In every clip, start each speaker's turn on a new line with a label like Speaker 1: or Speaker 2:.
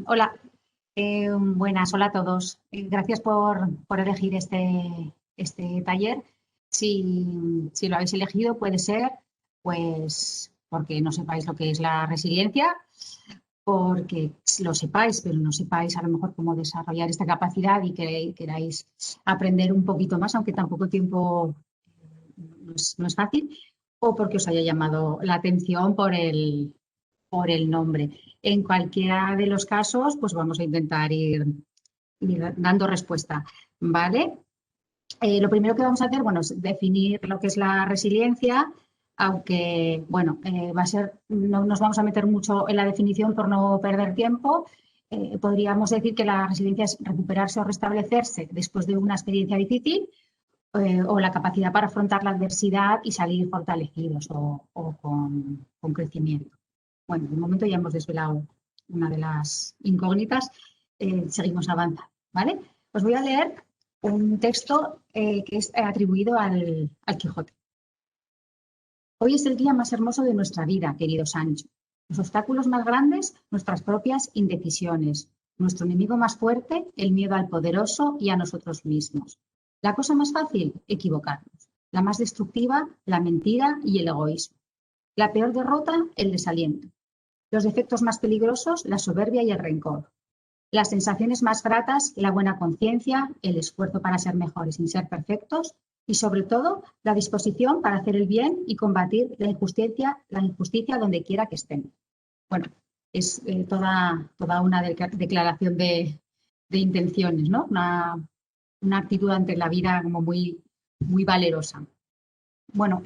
Speaker 1: Hola, buenas, hola a todos. Gracias por elegir este taller. Si lo habéis elegido, puede ser pues porque no sepáis lo que es la resiliencia, porque lo sepáis, pero no sepáis a lo mejor cómo desarrollar esta capacidad y queráis aprender un poquito más, aunque tampoco tiempo no es fácil, o porque os haya llamado la atención por el nombre. En cualquiera de los casos, pues vamos a intentar ir dando respuesta, ¿vale? Lo primero que vamos a hacer, bueno, es definir lo que es la resiliencia, aunque, bueno, no nos vamos a meter mucho en la definición por no perder tiempo. Podríamos decir que la resiliencia es recuperarse o restablecerse después de una experiencia difícil, o la capacidad para afrontar la adversidad y salir fortalecidos o con crecimiento. Bueno, de momento ya hemos desvelado una de las incógnitas. Seguimos avanzando, ¿vale? Os voy a leer un texto que es atribuido al Quijote. Hoy es el día más hermoso de nuestra vida, querido Sancho. Los obstáculos más grandes, nuestras propias indecisiones. Nuestro enemigo más fuerte, el miedo al poderoso y a nosotros mismos. La cosa más fácil, equivocarnos. La más destructiva, la mentira y el egoísmo. La peor derrota, el desaliento. Los defectos más peligrosos, la soberbia y el rencor. Las sensaciones más gratas, la buena conciencia, el esfuerzo para ser mejores sin ser perfectos y, sobre todo, la disposición para hacer el bien y combatir la injusticia donde quiera que estén. Bueno, es toda una declaración de intenciones, ¿no? Una actitud ante la vida como muy, muy valerosa. Bueno,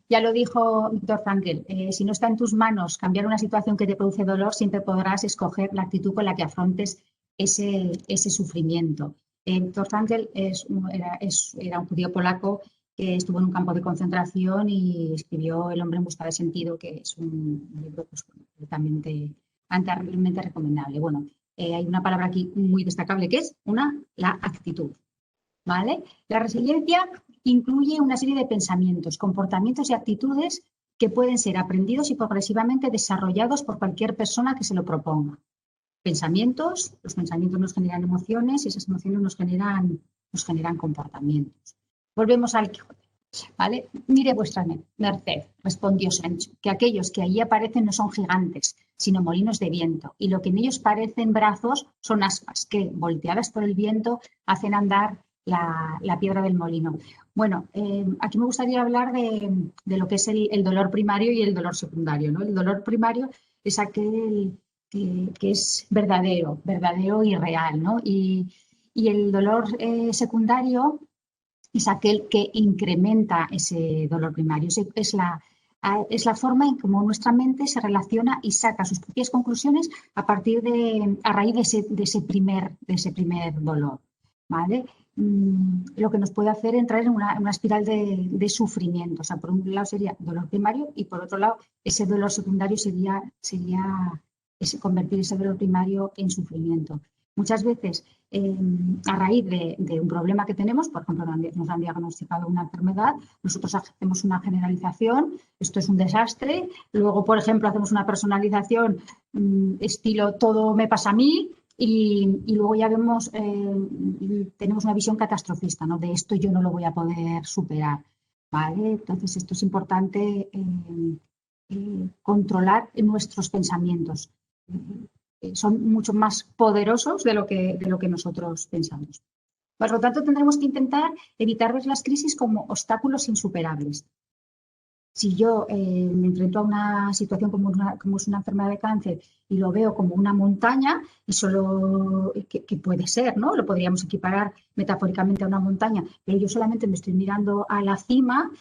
Speaker 1: ya lo dijo Viktor Frankl, si no está en tus manos cambiar una situación que te produce dolor, siempre podrás escoger la actitud con la que afrontes ese sufrimiento. Viktor Frankl era un judío polaco que estuvo en un campo de concentración y escribió El hombre en busca de sentido, que es un libro pues, completamente altamente recomendable. Bueno, hay una palabra aquí muy destacable que es la actitud. ¿Vale? La resiliencia incluye una serie de pensamientos, comportamientos y actitudes que pueden ser aprendidos y progresivamente desarrollados por cualquier persona que se lo proponga. Los pensamientos nos generan emociones y esas emociones nos generan comportamientos. Volvemos al Quijote. ¿Vale? Mire vuestra merced, respondió Sancho, que aquellos que allí aparecen no son gigantes, sino molinos de viento, y lo que en ellos parecen brazos son aspas que, volteadas por el viento, hacen andar la piedra del molino. Bueno, aquí me gustaría hablar de lo que es el dolor primario y el dolor secundario, ¿no? El dolor primario es aquel que es verdadero y real, ¿no? Y el dolor secundario es aquel que incrementa ese dolor primario. Es la forma en cómo nuestra mente se relaciona y saca sus propias conclusiones a raíz de ese primer dolor. ¿Vale? Lo que nos puede hacer entrar en una espiral de sufrimiento. O sea, por un lado sería dolor primario y por otro lado ese dolor secundario sería convertir ese dolor primario en sufrimiento. Muchas veces, a raíz de un problema que tenemos, por ejemplo, nos han diagnosticado una enfermedad, nosotros hacemos una generalización, esto es un desastre, luego, por ejemplo, hacemos una personalización estilo todo me pasa a mí, y luego ya tenemos una visión catastrofista, ¿no? De esto yo no lo voy a poder superar, ¿vale? Entonces, esto es importante controlar nuestros pensamientos. Son mucho más poderosos de lo que nosotros pensamos. Por lo tanto, tendremos que intentar evitar ver las crisis como obstáculos insuperables. Si yo me enfrento a una situación como es una enfermedad de cáncer y lo veo como una montaña, y solo que puede ser, ¿no? Lo podríamos equiparar metafóricamente a una montaña, pero yo solamente me estoy mirando a la cima,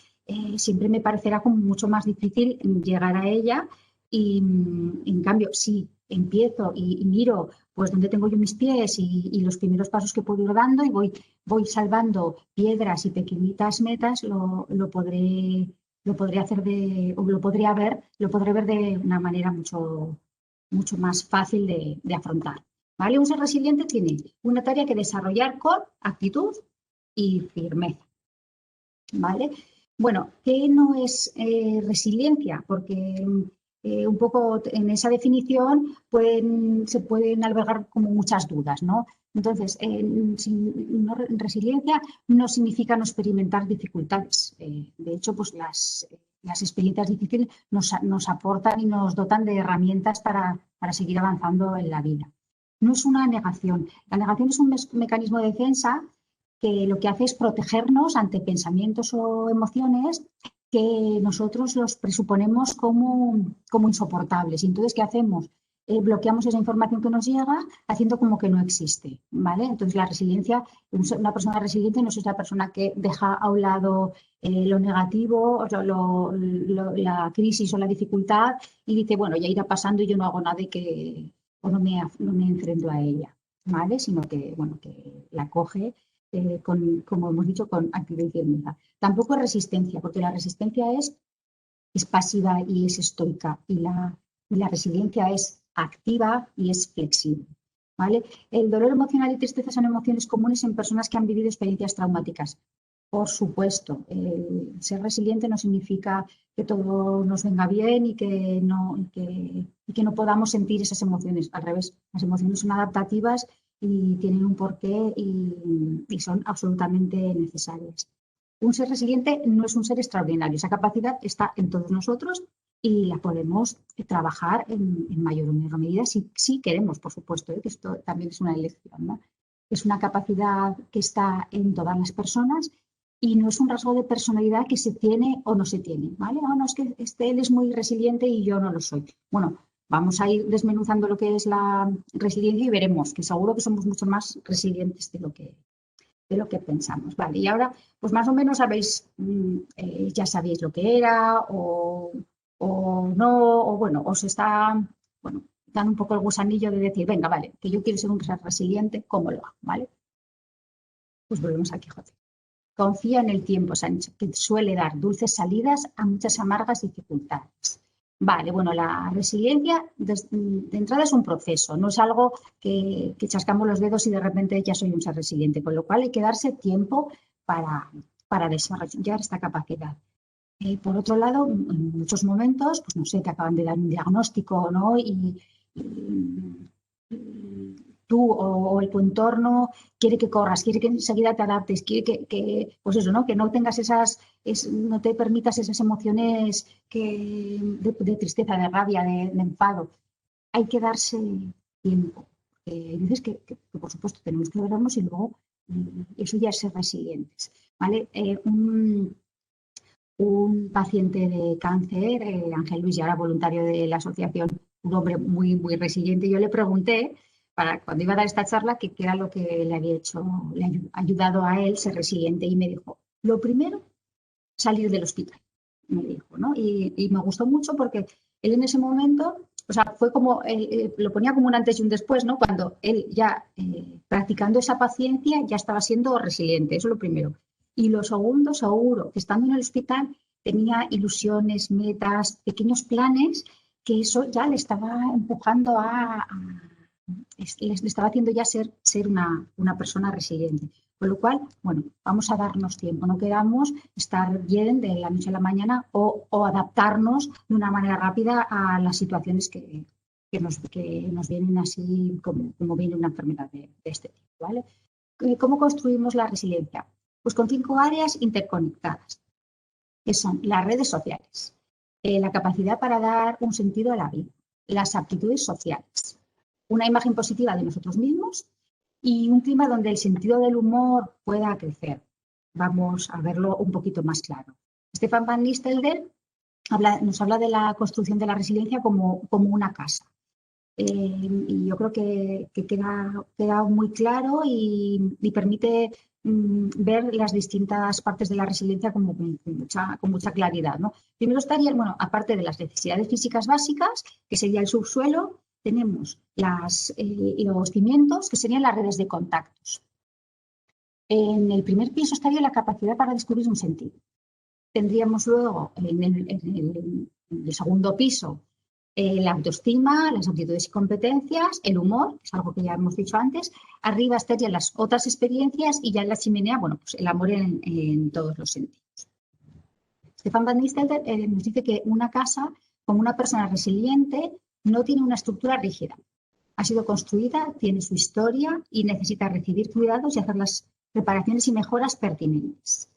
Speaker 1: siempre me parecerá como mucho más difícil llegar a ella. Y en cambio, si empiezo y miro pues dónde tengo yo mis pies y los primeros pasos que puedo ir dando y voy salvando piedras y pequeñitas metas, lo podré hacer lo podré ver de una manera mucho más fácil de afrontar. ¿Vale? Un ser resiliente tiene una tarea que desarrollar con actitud y firmeza. ¿Vale? Bueno, ¿qué no es resiliencia? Porque un poco en esa definición se pueden albergar como muchas dudas, ¿no? Entonces, resiliencia no significa no experimentar dificultades. De hecho, pues las experiencias difíciles nos aportan y nos dotan de herramientas para seguir avanzando en la vida. No es una negación. La negación es un mecanismo de defensa que lo que hace es protegernos ante pensamientos o emociones que nosotros los presuponemos como insoportables. Y entonces, ¿qué hacemos? Bloqueamos esa información que nos llega haciendo como que no existe, ¿vale? Entonces, la resiliencia, una persona resiliente no es esa persona que deja a un lado lo negativo, la crisis o la dificultad y dice, bueno, ya irá pasando y yo no hago nada o no me enfrento a ella, ¿vale? Sino que, bueno, que la coge como hemos dicho, con actitud y firmeza. Tampoco es resistencia, porque la resistencia es pasiva y es estoica, y la resiliencia es activa y es flexible. ¿Vale? El dolor emocional y tristeza son emociones comunes en personas que han vivido experiencias traumáticas. Por supuesto, ser resiliente no significa que todo nos venga bien y que no podamos sentir esas emociones. Al revés, las emociones son adaptativas y tienen un porqué y son absolutamente necesarias. Un ser resiliente no es un ser extraordinario. Esa capacidad está en todos nosotros y la podemos trabajar en mayor o menor medida si queremos, por supuesto, que esto también es una elección, ¿no? Es una capacidad que está en todas las personas y no es un rasgo de personalidad que se tiene o no se tiene, ¿vale? No, es que él es muy resiliente y yo no lo soy. Bueno, vamos a ir desmenuzando lo que es la resiliencia y veremos que seguro que somos mucho más resilientes de lo que pensamos. Vale, y ahora, pues más o menos ya sabéis lo que era o no, o bueno, os está, bueno, dando un poco el gusanillo de decir, venga, vale, que yo quiero ser un ser resiliente, ¿cómo lo hago? ¿Vale? Pues volvemos al Quijote. Confía en el tiempo, Sancho, que suele dar dulces salidas a muchas amargas dificultades. Vale, bueno, la resiliencia de entrada es un proceso, no es algo que chascamos los dedos y de repente ya soy un ser resiliente, con lo cual hay que darse tiempo para desarrollar esta capacidad. Por otro lado, en muchos momentos, pues no sé, te acaban de dar un diagnóstico, ¿no? Y tú o tu entorno quiere que corras, quiere que enseguida te adaptes, quiere pues eso, ¿no? Que no tengas no te permitas esas emociones de tristeza, de rabia, de enfado. Hay que darse tiempo. Dices que, por supuesto, tenemos que vernos y luego eso ya es ser resilientes, ¿vale? Un paciente de cáncer, Ángel Luis, ya era voluntario de la asociación, un hombre muy, muy resiliente. Yo le pregunté, cuando iba a dar esta charla, qué era lo que le había ayudado a él ser resiliente, y me dijo, lo primero, salir del hospital, me dijo, ¿no? Y me gustó mucho porque él en ese momento, o sea, fue como, lo ponía como un antes y un después, ¿no? Cuando él ya practicando esa paciencia ya estaba siendo resiliente, eso es lo primero. Y lo segundo, seguro, que estando en el hospital tenía ilusiones, metas, pequeños planes, que eso ya le estaba empujando le estaba haciendo ya ser una persona resiliente. Con lo cual, bueno, vamos a darnos tiempo, no queramos estar bien de la noche a la mañana o adaptarnos de una manera rápida a las situaciones que nos vienen así como viene una enfermedad de este tipo, ¿vale? ¿Cómo construimos la resiliencia? Pues con 5 áreas interconectadas, que son las redes sociales, la capacidad para dar un sentido a la vida, las aptitudes sociales, una imagen positiva de nosotros mismos y un clima donde el sentido del humor pueda crecer. Vamos a verlo un poquito más claro. Stefan van Nistelrooy nos habla de la construcción de la resiliencia como una casa. Y yo creo que queda muy claro y permite ver las distintas partes de la resiliencia con mucha claridad, ¿no? Primero estaría, bueno, aparte de las necesidades físicas básicas, que sería el subsuelo, tenemos los cimientos, que serían las redes de contactos. En el primer piso estaría la capacidad para descubrir un sentido. Tendríamos luego en el segundo piso la autoestima, las aptitudes y competencias, el humor, que es algo que ya hemos dicho antes. Arriba estarían las otras experiencias y ya en la chimenea, bueno, pues el amor en todos los sentidos. Stefan van Nistelrooy nos dice que una casa como una persona resiliente, no tiene una estructura rígida. Ha sido construida, tiene su historia y necesita recibir cuidados y hacer las reparaciones y mejoras pertinentes.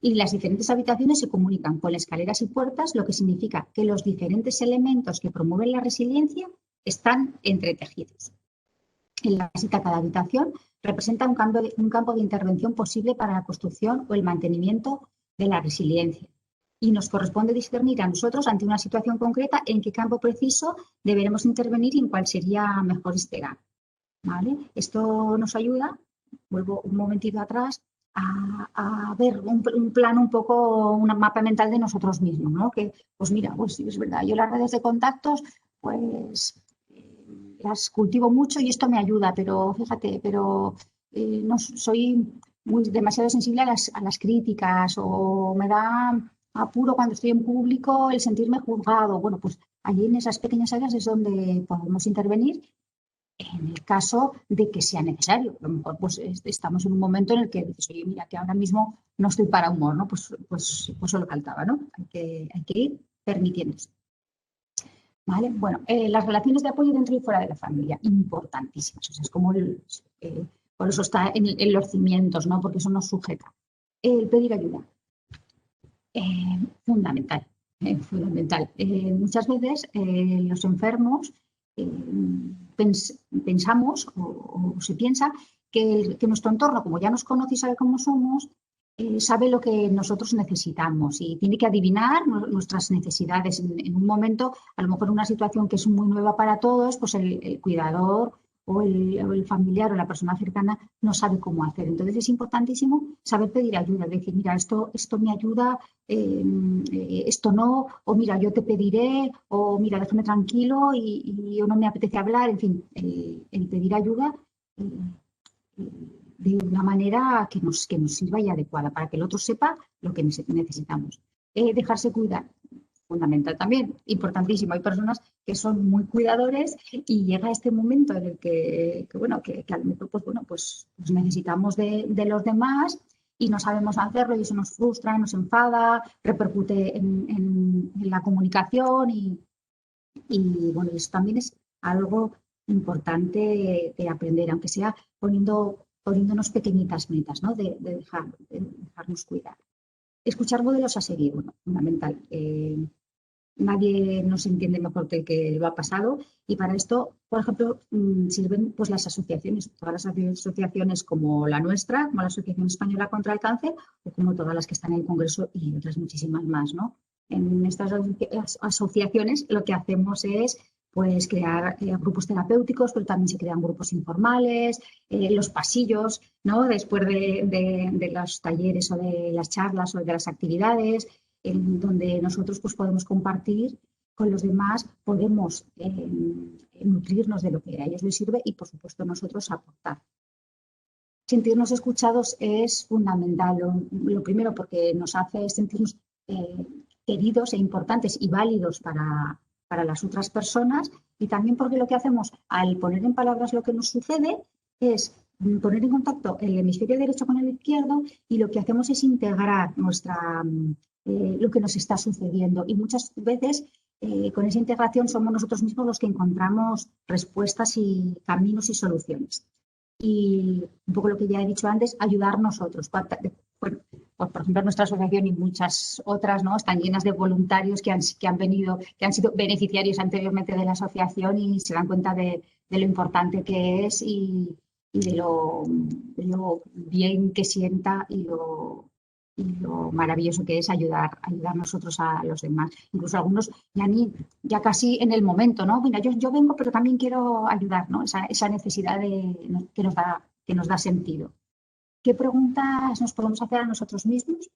Speaker 1: Y las diferentes habitaciones se comunican con escaleras y puertas, lo que significa que los diferentes elementos que promueven la resiliencia están entretejidos. En la visita a cada habitación representa un campo de intervención posible para la construcción o el mantenimiento de la resiliencia. Y nos corresponde discernir a nosotros ante una situación concreta en qué campo preciso deberemos intervenir y en cuál sería mejor esperar. ¿Vale? Esto nos ayuda, vuelvo un momentito atrás, a ver un plan un poco, un mapa mental de nosotros mismos, ¿no? Que, pues mira, pues sí, es verdad, yo las redes de contactos, pues las cultivo mucho y esto me ayuda, pero fíjate, pero no soy demasiado sensible a las críticas o me da apuro cuando estoy en público el sentirme juzgado. Bueno, pues allí en esas pequeñas áreas es donde podemos intervenir en el caso de que sea necesario. A lo mejor pues, estamos en un momento en el que dices, oye, mira, que ahora mismo no estoy para humor, ¿no? Pues solo faltaba, ¿no? Hay que ir permitiéndose. ¿Vale? Bueno, las relaciones de apoyo dentro y fuera de la familia, importantísimas. O sea, es como por eso está en los cimientos, ¿no? Porque eso nos sujeta. El pedir ayuda, fundamental. Fundamental. Muchas veces los enfermos pensamos o se piensa que nuestro entorno, como ya nos conoce y sabe cómo somos, sabe lo que nosotros necesitamos y tiene que adivinar nuestras necesidades. En un momento, a lo mejor en una situación que es muy nueva para todos, pues el cuidador o el familiar o la persona cercana no sabe cómo hacer. Entonces es importantísimo saber pedir ayuda, decir, mira, esto me ayuda, esto no, o mira, yo te pediré, o mira, déjame tranquilo y yo no me apetece hablar, en fin, el pedir ayuda de una manera que nos sirva y adecuada para que el otro sepa lo que necesitamos. Dejarse cuidar, fundamental también, importantísimo. Hay personas que son muy cuidadores y llega este momento en el que a lo mejor pues necesitamos de los demás y no sabemos hacerlo y eso nos frustra, nos enfada, repercute en la comunicación y bueno, eso también es algo importante de aprender, aunque sea poniéndonos pequeñitas metas, ¿no? de dejarnos cuidar. Escuchar modelos a seguir, bueno, fundamental. Nadie nos entiende mejor que el que lo ha pasado y para esto, por ejemplo, sirven pues las asociaciones, todas las asociaciones como la nuestra, como la Asociación Española contra el Cáncer o como todas las que están en el Congreso y otras muchísimas más, ¿no? En estas asociaciones lo que hacemos es pues crear grupos terapéuticos, pero también se crean grupos informales, los pasillos, ¿no? Después de los talleres o de las charlas o de las actividades, en donde nosotros pues, podemos compartir con los demás, podemos nutrirnos de lo que a ellos les sirve y, por supuesto, nosotros aportar. Sentirnos escuchados es fundamental. Lo primero, porque nos hace sentirnos queridos e importantes y válidos para las otras personas y también porque lo que hacemos al poner en palabras lo que nos sucede es poner en contacto el hemisferio derecho con el izquierdo y lo que hacemos es integrar lo que nos está sucediendo y muchas veces con esa integración somos nosotros mismos los que encontramos respuestas y caminos y soluciones. Y un poco lo que ya he dicho antes, ayudar nosotros. Por ejemplo, nuestra asociación y muchas otras, ¿no? Están llenas de voluntarios que han venido, que han sido beneficiarios anteriormente de la asociación y se dan cuenta de lo importante que es y de lo bien que sienta y lo maravilloso que es ayudar nosotros a los demás. Incluso algunos ya casi en el momento, ¿no? Mira, yo vengo, pero también quiero ayudar, ¿no? Esa necesidad que nos da sentido. ¿Qué preguntas nos podemos hacer a nosotros mismos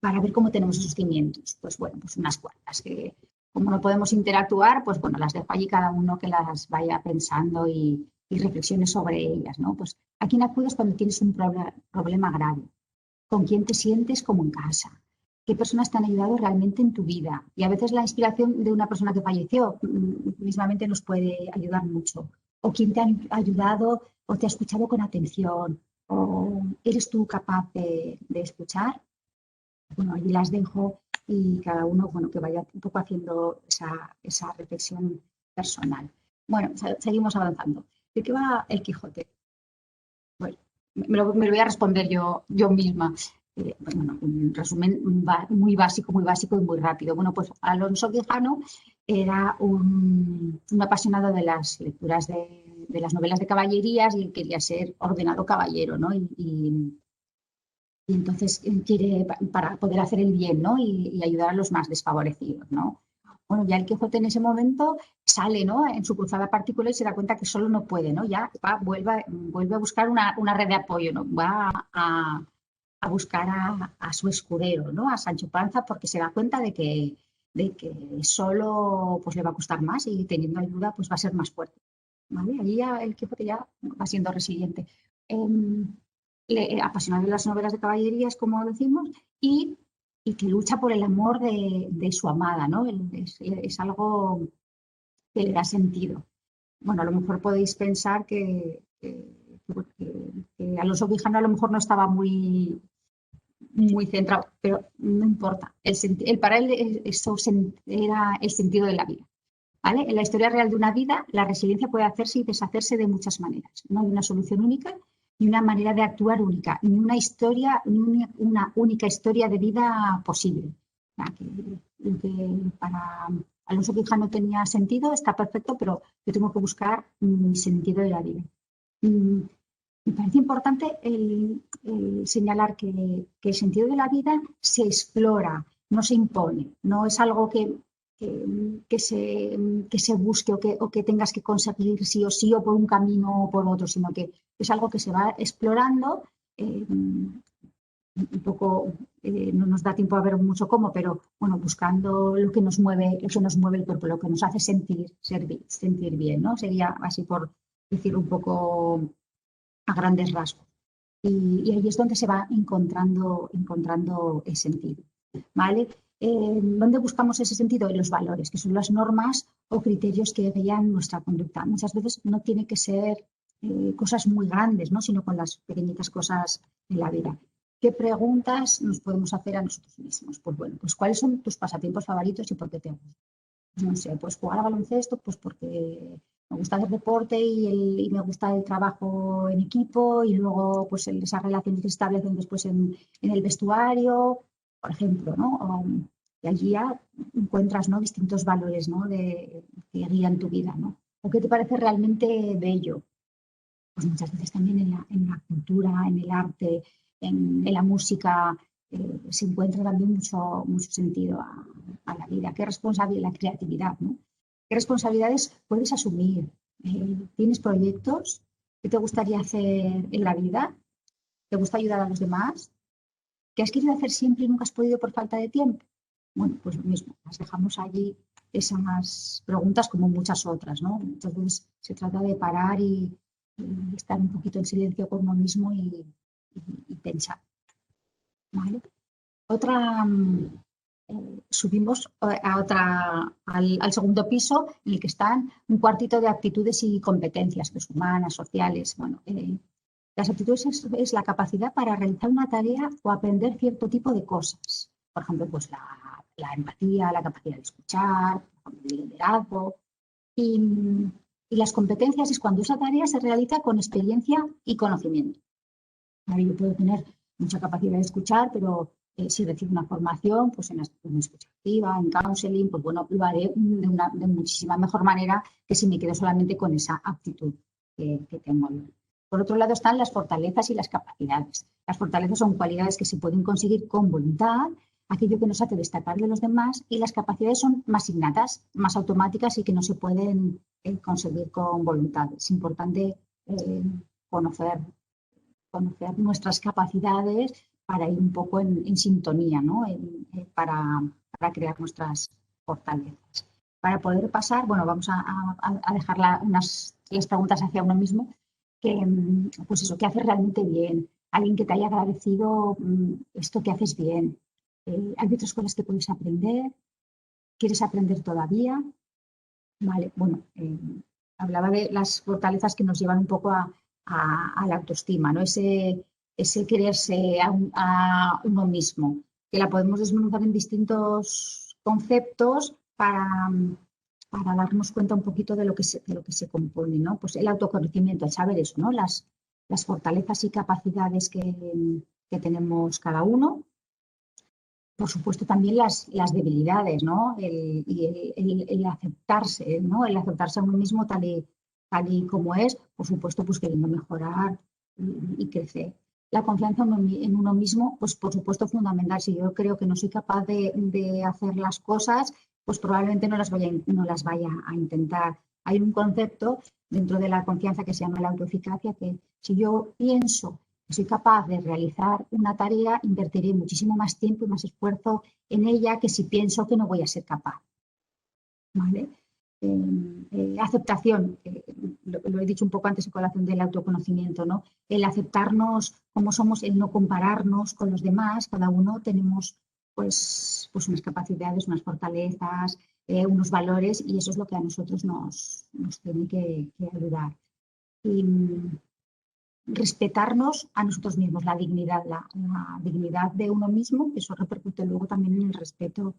Speaker 1: para ver cómo tenemos esos cimientos? Pues bueno, pues unas cuantas. Que como no podemos interactuar, pues bueno, las dejo allí cada uno que las vaya pensando y reflexione sobre ellas, ¿no? Pues ¿a quién acudes cuando tienes un problema grave? ¿Con quién te sientes como en casa? ¿Qué personas te han ayudado realmente en tu vida? Y a veces la inspiración de una persona que falleció mismamente nos puede ayudar mucho. O quién te ha ayudado o te ha escuchado con atención. ¿O eres tú capaz de escuchar? Bueno, allí las dejo y cada uno, bueno, que vaya un poco haciendo esa reflexión personal. Bueno, seguimos avanzando. ¿De qué va el Quijote? Bueno, me lo voy a responder yo misma. Bueno, un resumen muy básico y muy rápido. Bueno, pues Alonso Quijano era un apasionado de las lecturas de las novelas de caballerías y quería ser ordenado caballero, ¿no? Y entonces quiere para poder hacer el bien, ¿no? Y ayudar a los más desfavorecidos, ¿no? Bueno, ya el Quijote en ese momento sale, ¿no? En su cruzada particular y se da cuenta que solo no puede, ¿no? Ya vuelve a buscar una red de apoyo, ¿no? Va a buscar a su escudero, ¿no? A Sancho Panza, porque se da cuenta de que solo pues, le va a costar más y teniendo ayuda pues va a ser más fuerte, ¿vale? Ahí ya el Quijote ya va siendo resiliente. Apasionado de las novelas de caballerías, como decimos, y que lucha por el amor de su amada, ¿no? Es algo que le da sentido. Bueno, a lo mejor podéis pensar que Alonso Quijano a lo mejor no estaba muy centrado, pero no importa. Para él eso era el sentido de la vida. ¿Vale? En la historia real de una vida, la resiliencia puede hacerse y deshacerse de muchas maneras. No hay una solución única, ni una manera de actuar única, ni una única historia de vida posible. O sea, que para Alonso Quijano tenía sentido, está perfecto, pero yo tengo que buscar mi sentido de la vida. Me parece importante el señalar que el sentido de la vida se explora, no se impone, no es algo que se busque o que tengas que conseguir sí o por un camino o por otro, sino que es algo que se va explorando. Un poco, no nos da tiempo a ver mucho cómo, pero bueno, buscando lo que nos mueve el cuerpo, lo que nos hace sentir bien, ¿no? Sería así por decir un poco a grandes rasgos. Y ahí es donde se va encontrando el sentido, ¿vale? ¿Dónde buscamos ese sentido? En los valores, que son las normas o criterios que guían nuestra conducta. Muchas veces no tiene que ser cosas muy grandes, ¿no? Sino con las pequeñitas cosas de la vida. ¿Qué preguntas nos podemos hacer a nosotros mismos? Pues bueno, pues ¿cuáles son tus pasatiempos favoritos y por qué te gustan? No sé, pues jugar a baloncesto, pues porque me gusta el deporte y me gusta el trabajo en equipo y luego pues esas relaciones que se establecen después en el vestuario, por ejemplo, ¿no? Y allí ya encuentras, ¿no? Distintos valores, ¿no? Que guían tu vida, ¿no? ¿O qué te parece realmente bello? Pues muchas veces también en la cultura, en el arte, en la música, se encuentra también mucho sentido a la vida. Qué responsabilidad, la creatividad, ¿no? ¿Qué responsabilidades puedes asumir? ¿Tienes proyectos? ¿Qué te gustaría hacer en la vida? ¿Te gusta ayudar a los demás? ¿Qué has querido hacer siempre y nunca has podido por falta de tiempo? Bueno, pues lo mismo, las dejamos allí esas preguntas como muchas otras, ¿no? Muchas veces se trata de parar y estar un poquito en silencio con uno mismo y pensar, ¿vale? Otra, subimos al segundo piso en el que están un cuartito de aptitudes y competencias, pues humanas, sociales. Bueno, las aptitudes es la capacidad para realizar una tarea o aprender cierto tipo de cosas. Por ejemplo, pues la empatía, la capacidad de escuchar, el liderazgo. Y, y las competencias es cuando esa tarea se realiza con experiencia y conocimiento. Ahora, yo puedo tener mucha capacidad de escuchar, pero si recibo una formación, pues en escucha activa, en counseling, pues bueno, lo haré de muchísima mejor manera que si me quedo solamente con esa aptitud que tengo yo. Por otro lado están las fortalezas y las capacidades. Las fortalezas son cualidades que se pueden conseguir con voluntad, aquello que nos hace destacar de los demás, y las capacidades son más innatas, más automáticas y que no se pueden conseguir con voluntad. Es importante conocer nuestras capacidades para ir un poco en sintonía, ¿no? Para crear nuestras fortalezas. Para poder pasar, bueno, vamos a dejar las preguntas hacia uno mismo, pues eso, ¿qué haces realmente bien? Alguien que te haya agradecido esto que haces bien. Hay otras cosas que puedes aprender. ¿Quieres aprender todavía? Vale, bueno, hablaba de las fortalezas que nos llevan un poco a la autoestima, ¿no? Ese quererse a uno mismo. que la podemos desmenuzar en distintos conceptos para darnos cuenta un poquito de lo que se compone, ¿no? Pues el autoconocimiento, el saber eso, ¿no? Las fortalezas y capacidades que tenemos cada uno. Por supuesto, también las debilidades, ¿no? El aceptarse, ¿no? El aceptarse a uno mismo tal y como es, por supuesto, pues queriendo mejorar y crecer. La confianza en uno mismo, pues por supuesto, fundamental. Si yo creo que no soy capaz de hacer las cosas, pues probablemente no las vaya a intentar. Hay un concepto dentro de la confianza que se llama la autoeficacia, que si yo pienso que soy capaz de realizar una tarea, invertiré muchísimo más tiempo y más esfuerzo en ella que si pienso que no voy a ser capaz. ¿Vale? Aceptación, lo he dicho un poco antes en colación del autoconocimiento, ¿no? El aceptarnos como somos, el no compararnos con los demás, cada uno tenemos pues unas capacidades, unas fortalezas, unos valores y eso es lo que a nosotros nos tiene que ayudar. Y respetarnos a nosotros mismos, la dignidad de uno mismo, eso repercute luego también en el respeto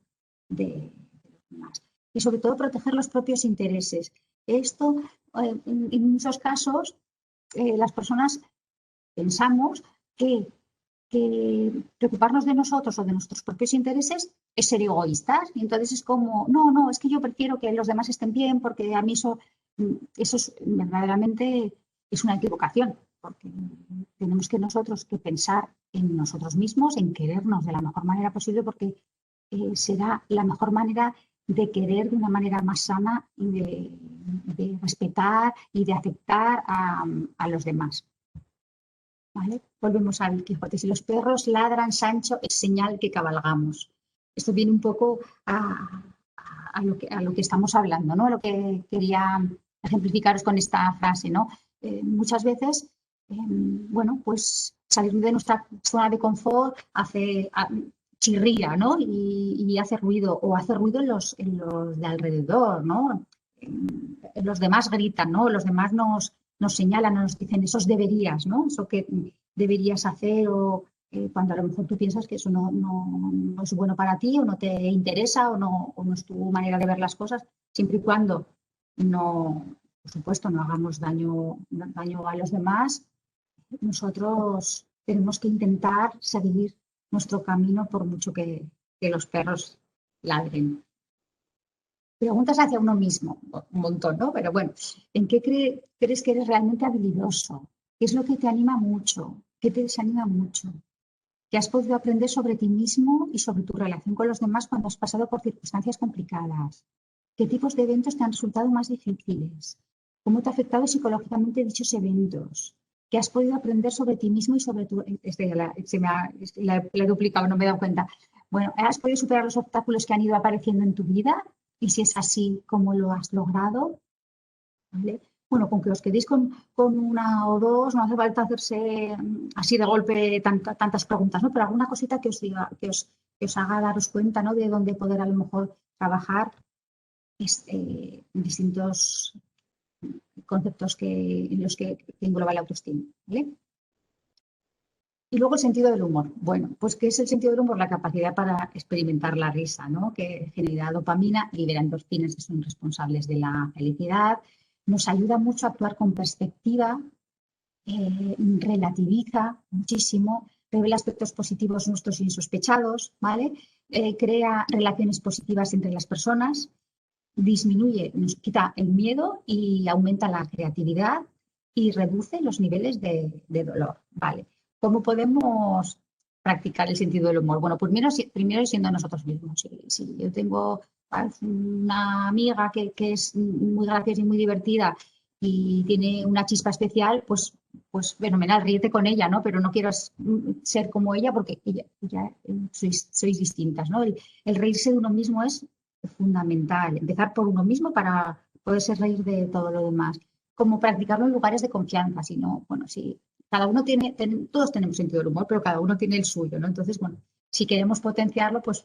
Speaker 1: de los demás. Y sobre todo proteger los propios intereses. Esto, en muchos casos, las personas pensamos que preocuparnos de nosotros o de nuestros propios intereses es ser egoístas. Y entonces es como, no, es que yo prefiero que los demás estén bien porque a mí eso es verdaderamente es una equivocación, porque tenemos que nosotros que pensar en nosotros mismos, en querernos de la mejor manera posible, porque será la mejor manera de querer de una manera más sana y de respetar y de aceptar a los demás. ¿Vale? Volvemos al Quijote. Si los perros ladran, Sancho, es señal que cabalgamos. Esto viene un poco a lo que estamos hablando, ¿no? Lo que quería ejemplificaros con esta frase, ¿no? Muchas veces, bueno, pues salir de nuestra zona de confort chirría, ¿no? Y hace ruido, o hace ruido en los de alrededor, ¿no? Los demás gritan, ¿no? Los demás nos señalan, nos dicen esos deberías, ¿no? Eso que deberías hacer o cuando a lo mejor tú piensas que eso no es bueno para ti o no te interesa o no es tu manera de ver las cosas, siempre y cuando no, por supuesto, no hagamos daño a los demás, nosotros tenemos que intentar seguir nuestro camino por mucho que los perros ladren. Preguntas hacia uno mismo, un montón, ¿no? Pero bueno, ¿en qué crees que eres realmente habilidoso? ¿Qué es lo que te anima mucho? ¿Qué te desanima mucho? ¿Qué has podido aprender sobre ti mismo y sobre tu relación con los demás cuando has pasado por circunstancias complicadas? ¿Qué tipos de eventos te han resultado más difíciles? ¿Cómo te ha afectado psicológicamente dichos eventos? ¿Qué has podido aprender sobre ti mismo y sobre tu... la he duplicado, no me he dado cuenta. Bueno, ¿has podido superar los obstáculos que han ido apareciendo en tu vida? Y si es así, ¿cómo lo has logrado? ¿Vale? Bueno, con que os quedéis con una o dos, no hace falta hacerse así de golpe tantas preguntas, ¿no? Pero alguna cosita que os diga, que os haga daros cuenta, ¿no? De dónde poder a lo mejor trabajar distintos conceptos en los que engloba la autoestima, ¿vale? Y luego el sentido del humor. Bueno, pues ¿qué es el sentido del humor? La capacidad para experimentar la risa, ¿no? Que genera dopamina, libera endorfinas que son responsables de la felicidad. Nos ayuda mucho a actuar con perspectiva, relativiza muchísimo, revela aspectos positivos nuestros insospechados, ¿vale? Crea relaciones positivas entre las personas, disminuye, nos quita el miedo y aumenta la creatividad y reduce los niveles de dolor, ¿vale? ¿Cómo podemos practicar el sentido del humor? Bueno, pues primero siendo nosotros mismos. Si yo tengo una amiga que es muy graciosa y muy divertida y tiene una chispa especial, pues fenomenal, ríete con ella, ¿no? Pero no quiero ser como ella porque ella sois distintas, ¿no? El reírse de uno mismo es fundamental. Empezar por uno mismo para poderse reír de todo lo demás. Como practicarlo en lugares de confianza, si no, bueno, si cada uno todos tenemos sentido del humor, pero cada uno tiene el suyo, ¿no? Entonces, bueno, si queremos potenciarlo, pues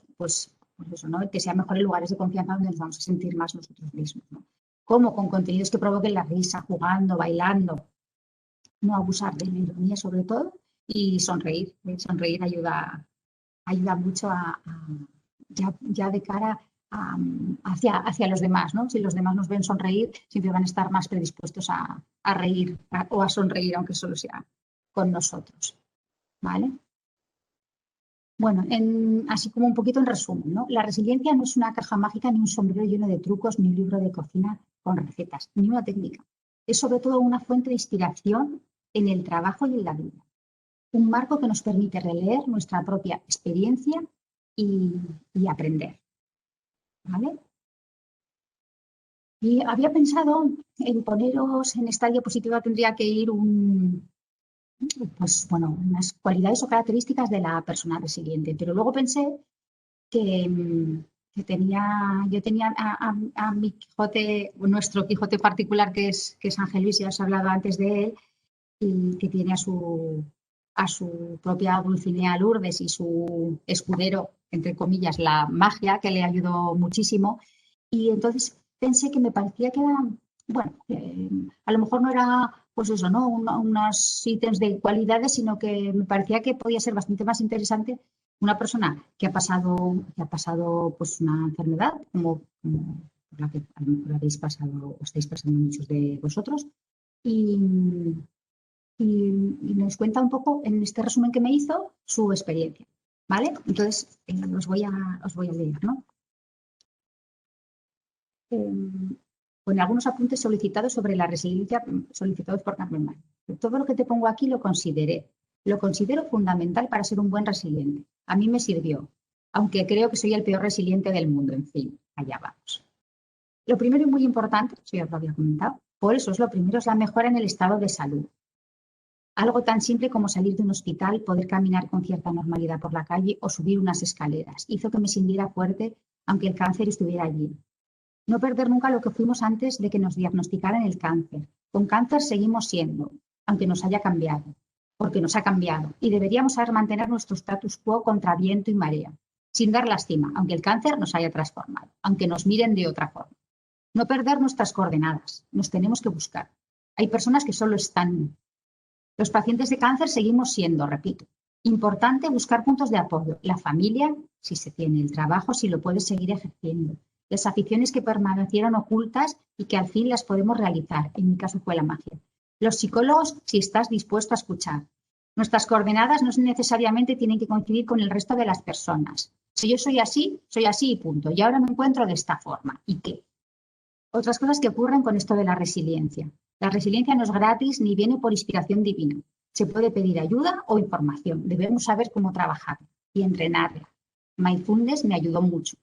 Speaker 1: eso, ¿no? Que sea mejor en lugares de confianza donde nos vamos a sentir más nosotros mismos, ¿no? Como con contenidos que provoquen la risa, jugando, bailando, no abusar de la ironía sobre todo y sonreír. Sonreír ayuda ayuda mucho ya de cara hacia los demás, ¿no? Si los demás nos ven sonreír, siempre van a estar más predispuestos a reír o a sonreír, aunque solo sea con nosotros, ¿vale? Bueno, así como un poquito en resumen, ¿no? La resiliencia no es una caja mágica, ni un sombrero lleno de trucos, ni un libro de cocina con recetas, ni una técnica. Es sobre todo una fuente de inspiración en el trabajo y en la vida. Un marco que nos permite releer nuestra propia experiencia y aprender, ¿vale? Y había pensado en poneros en esta diapositiva, tendría que ir pues bueno, unas cualidades o características de la persona resiliente, pero luego pensé que yo tenía a mi Quijote, nuestro Quijote particular, que es Ángel Luis, ya os he hablado antes de él, y que tiene a su propia Dulcinea Lourdes y su escudero, entre comillas, la magia, que le ayudó muchísimo. Y entonces pensé que me parecía que era, bueno, a lo mejor no era, pues eso, ¿no? Unos ítems de cualidades, sino que me parecía que podía ser bastante más interesante una persona que ha pasado pues una enfermedad, como la que a lo mejor habéis pasado o estáis pasando muchos de vosotros, y, y nos cuenta un poco en este resumen que me hizo su experiencia, ¿vale? Entonces, os voy a leer, ¿no? Con algunos apuntes solicitados sobre la resiliencia solicitados por Carmen Mayo. Todo lo que te pongo aquí lo considero fundamental para ser un buen resiliente. A mí me sirvió, aunque creo que soy el peor resiliente del mundo. En fin, allá vamos. Lo primero y muy importante, eso ya lo había comentado, por eso es lo primero, es la mejora en el estado de salud. Algo tan simple como salir de un hospital, poder caminar con cierta normalidad por la calle o subir unas escaleras, hizo que me sintiera fuerte aunque el cáncer estuviera allí. No perder nunca lo que fuimos antes de que nos diagnosticaran el cáncer. Con cáncer seguimos siendo, aunque nos haya cambiado, porque nos ha cambiado, y deberíamos saber mantener nuestro status quo contra viento y marea, sin dar lástima, aunque el cáncer nos haya transformado, aunque nos miren de otra forma. No perder nuestras coordenadas, nos tenemos que buscar. Hay personas que solo están. Los pacientes de cáncer seguimos siendo, repito. Importante buscar puntos de apoyo. La familia, si se tiene, el trabajo, si lo puedes seguir ejerciendo. Las aficiones que permanecieron ocultas y que al fin las podemos realizar. En mi caso fue la magia. Los psicólogos, si estás dispuesto a escuchar. Nuestras coordenadas no necesariamente tienen que coincidir con el resto de las personas. Si yo soy así y punto. Y ahora me encuentro de esta forma. ¿Y qué? Otras cosas que ocurren con esto de la resiliencia. La resiliencia no es gratis ni viene por inspiración divina. Se puede pedir ayuda o información. Debemos saber cómo trabajar y entrenarla. Mindfulness me ayudó mucho.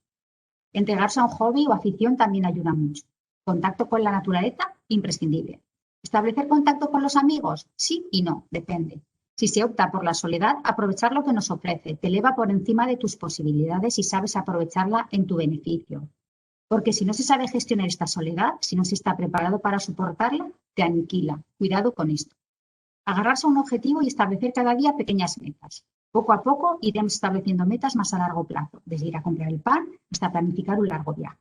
Speaker 1: Entregarse a un hobby o afición también ayuda mucho. Contacto con la naturaleza, imprescindible. ¿Establecer contacto con los amigos? Sí y no, depende. Si se opta por la soledad, aprovechar lo que nos ofrece. Te eleva por encima de tus posibilidades y sabes aprovecharla en tu beneficio. Porque si no se sabe gestionar esta soledad, si no se está preparado para soportarla, te aniquila. Cuidado con esto. Agarrarse a un objetivo y establecer cada día pequeñas metas. Poco a poco iremos estableciendo metas más a largo plazo, desde ir a comprar el pan hasta planificar un largo viaje.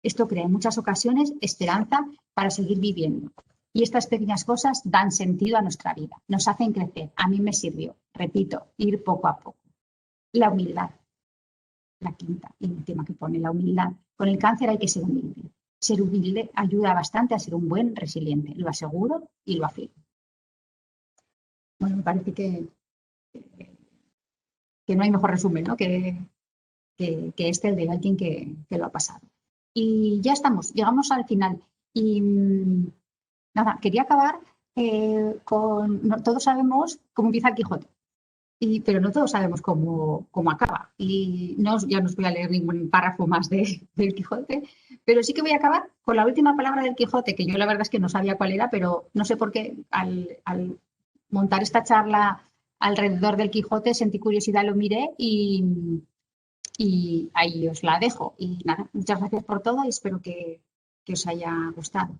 Speaker 1: Esto crea en muchas ocasiones esperanza para seguir viviendo. Y estas pequeñas cosas dan sentido a nuestra vida, nos hacen crecer. A mí me sirvió, repito, ir poco a poco. La humildad, la quinta y última que pone, la humildad. Con el cáncer hay que ser humilde. Ser humilde ayuda bastante a ser un buen resiliente, lo aseguro y lo afirmo. Bueno, me parece que no hay mejor resumen, ¿no? que este, el de alguien que lo ha pasado. Y ya estamos, llegamos al final. Y nada, quería acabar todos sabemos cómo empieza el Quijote. Pero no todos sabemos cómo acaba. Y ya no os voy a leer ningún párrafo más del Quijote, pero sí que voy a acabar con la última palabra del Quijote, que yo la verdad es que no sabía cuál era, pero no sé por qué al montar esta charla alrededor del Quijote sentí curiosidad, lo miré y ahí os la dejo. Y nada, muchas gracias por todo y espero que os haya gustado.